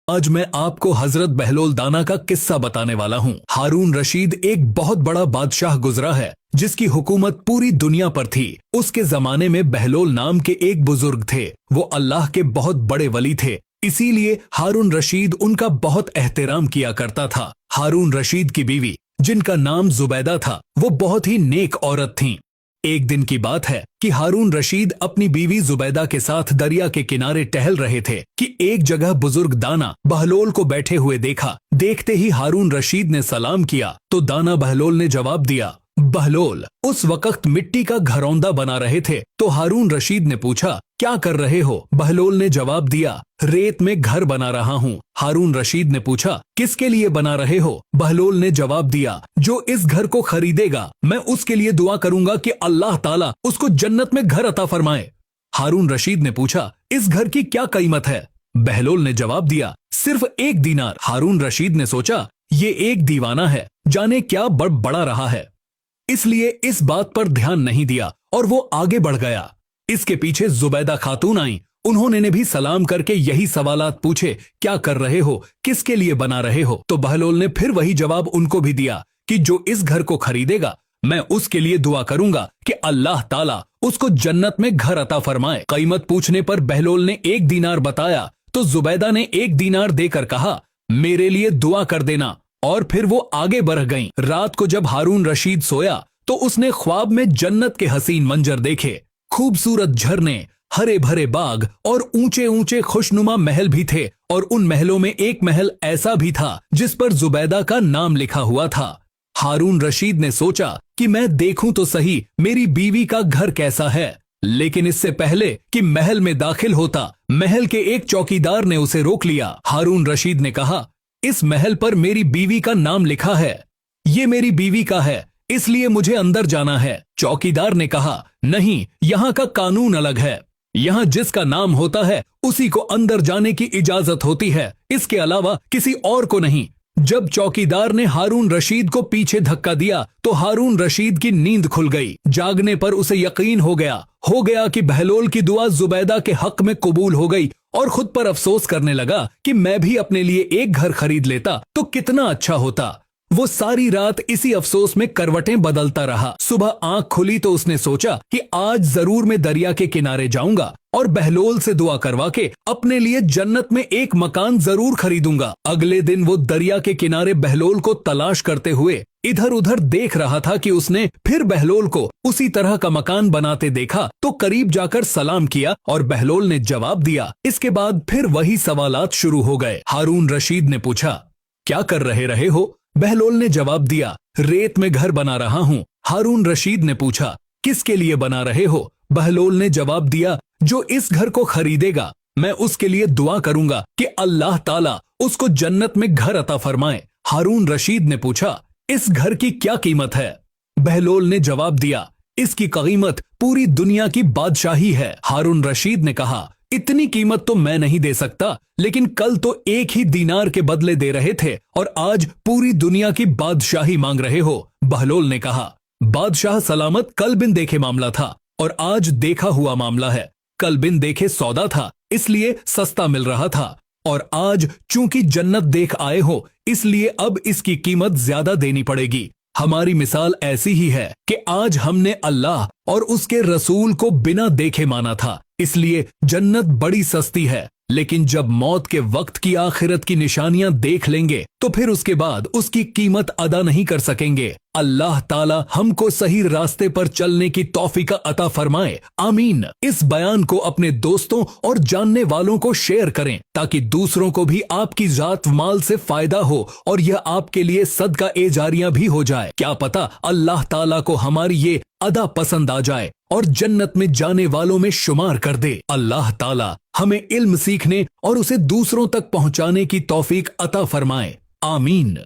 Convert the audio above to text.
आज मैं आपको हजरत बहलोल दाना का किस्सा बताने वाला हूँ। हारून रशीद एक बहुत बड़ा बादशाह गुजरा है जिसकी हुकूमत पूरी दुनिया पर थी। उसके जमाने में बहलोल नाम के एक बुजुर्ग थे। वो अल्लाह के बहुत बड़े वली थे, इसीलिए हारून रशीद उनका बहुत एहतराम किया करता था। हारून रशीद की बीवी, जिनका नाम जुबैदा था, वो बहुत ही नेक औरत थीं। एक दिन की बात है कि हारून रशीद अपनी बीवी जुबैदा के साथ दरिया के किनारे टहल रहे थे कि एक जगह बुजुर्ग दाना बहलोल को बैठे हुए देखा। देखते ही हारून रशीद ने सलाम किया तो दाना बहलोल ने जवाब दिया। बहलोल उस वक्त मिट्टी का घरौंदा बना रहे थे तो हारून रशीद ने पूछा, क्या कर रहे हो? बहलोल ने जवाब दिया, रेत में घर बना रहा हूँ। हारून रशीद ने पूछा, किसके लिए बना रहे हो? बहलोल ने जवाब दिया, जो इस घर को खरीदेगा मैं उसके लिए दुआ करूंगा कि अल्लाह ताला उसको जन्नत में घर अता फरमाए। हारून रशीद ने पूछा, इस घर की क्या कीमत है? बहलोल ने जवाब दिया, सिर्फ 1 दीनार। हारून रशीद ने सोचा, ये एक दीवाना है, जाने क्या बड़ा रहा है, इसलिए इस बात पर ध्यान नहीं दिया और वो आगे बढ़ गया। इसके पीछे जुबैदा खातून आई। उन्होंने ने भी सलाम करके यही सवालात पूछे, क्या कर रहे हो, किसके लिए बना रहे हो? तो बहलोल ने फिर वही जवाब उनको भी दिया कि जो इस घर को खरीदेगा मैं उसके लिए दुआ करूंगा कि अल्लाह ताला उसको जन्नत में घर अता फरमाए। कीमत पूछने पर बहलोल ने 1 दीनार बताया तो जुबैदा ने 1 दीनार देकर कहा, मेरे लिए दुआ कर देना। और फिर वो आगे बढ़ गईं। रात को जब हारून रशीद सोया तो उसने ख्वाब में जन्नत के हसीन मंजर देखे। खूबसूरत झरने, हरे भरे बाग और ऊंचे ऊंचे खुशनुमा महल भी थे और उन महलों में एक महल ऐसा भी था जिस पर जुबैदा का नाम लिखा हुआ था। हारून रशीद ने सोचा कि मैं देखूं तो सही मेरी बीवी का घर कैसा है, लेकिन इससे पहले कि महल में दाखिल होता, महल के एक चौकीदार ने उसे रोक लिया। हारून रशीद ने कहा, इस महल पर मेरी बीवी का नाम लिखा है, ये मेरी बीवी का है, इसलिए मुझे अंदर जाना है। चौकीदार ने कहा, नहीं, यहाँ का कानून अलग है, यहाँ जिसका नाम होता है उसी को अंदर जाने की इजाजत होती है, इसके अलावा किसी और को नहीं। जब चौकीदार ने हारून रशीद को पीछे धक्का दिया तो हारून रशीद की नींद खुल गई। जागने पर उसे यकीन हो गया कि बहलोल की दुआ जुबैदा के हक में कबूल हो गई और खुद पर अफसोस करने लगा कि मैं भी अपने लिए एक घर खरीद लेता तो कितना अच्छा होता। वो सारी रात इसी अफसोस में करवटें बदलता रहा। सुबह आंख खुली तो उसने सोचा कि आज जरूर मैं दरिया के किनारे जाऊंगा और बहलोल से दुआ करवा के अपने लिए जन्नत में एक मकान जरूर खरीदूंगा। अगले दिन वो दरिया के किनारे बहलोल को तलाश करते हुए इधर उधर देख रहा था कि उसने फिर बहलोल को उसी तरह का मकान बनाते देखा तो करीब जाकर सलाम किया और बहलोल ने जवाब दिया। इसके बाद फिर वही सवालात शुरू हो गए। हारून रशीद ने पूछा, क्या कर रहे हो? बहलोल ने जवाब दिया, रेत में घर बना रहा हूँ। हारून रशीद ने पूछा, किसके लिए बना रहे हो? बहलोल ने जवाब दिया, जो इस घर को खरीदेगा मैं उसके लिए दुआ करूंगा कि अल्लाह ताला उसको जन्नत में घर अता फरमाए। हारून रशीद ने पूछा, इस घर की क्या कीमत है? बहलोल ने जवाब दिया, इसकी कीमत पूरी दुनिया की बादशाही है। हारून रशीद ने कहा, इतनी कीमत तो मैं नहीं दे सकता, लेकिन कल तो 1 ही दीनार के बदले दे रहे थे और आज पूरी दुनिया की बादशाही मांग रहे हो। बहलोल ने कहा, बादशाह सलामत कल बिन देखे मामला था और आज देखा हुआ मामला है। कल बिन देखे सौदा था, इसलिए सस्ता मिल रहा था, और आज चूंकि जन्नत देख आए हो इसलिए अब इसकी कीमत ज्यादा देनी पड़ेगी। हमारी मिसाल ऐसी ही है कि आज हमने अल्लाह और उसके रसूल को बिना देखे माना था, इसलिए जन्नत बड़ी सस्ती है, लेकिन जब मौत के वक्त की आखिरत की निशानियां देख लेंगे तो फिर उसके बाद उसकी कीमत अदा नहीं कर सकेंगे। अल्लाह ताला हमको सही रास्ते पर चलने की तौफीक अता फरमाए, आमीन। इस बयान को अपने दोस्तों और जानने वालों को शेयर करें ताकि दूसरों को भी आपकी जात माल से फायदा हो और यह आपके लिए सदका ए जारिया भी हो जाए। क्या पता अल्लाह ताला को हमारी ये अदा पसंद आ जाए और जन्नत में जाने वालों में शुमार कर दे। अल्लाह ताला हमें इल्म सीखने और उसे दूसरों तक पहुंचाने की तौफीक अता फरमाए, आमीन।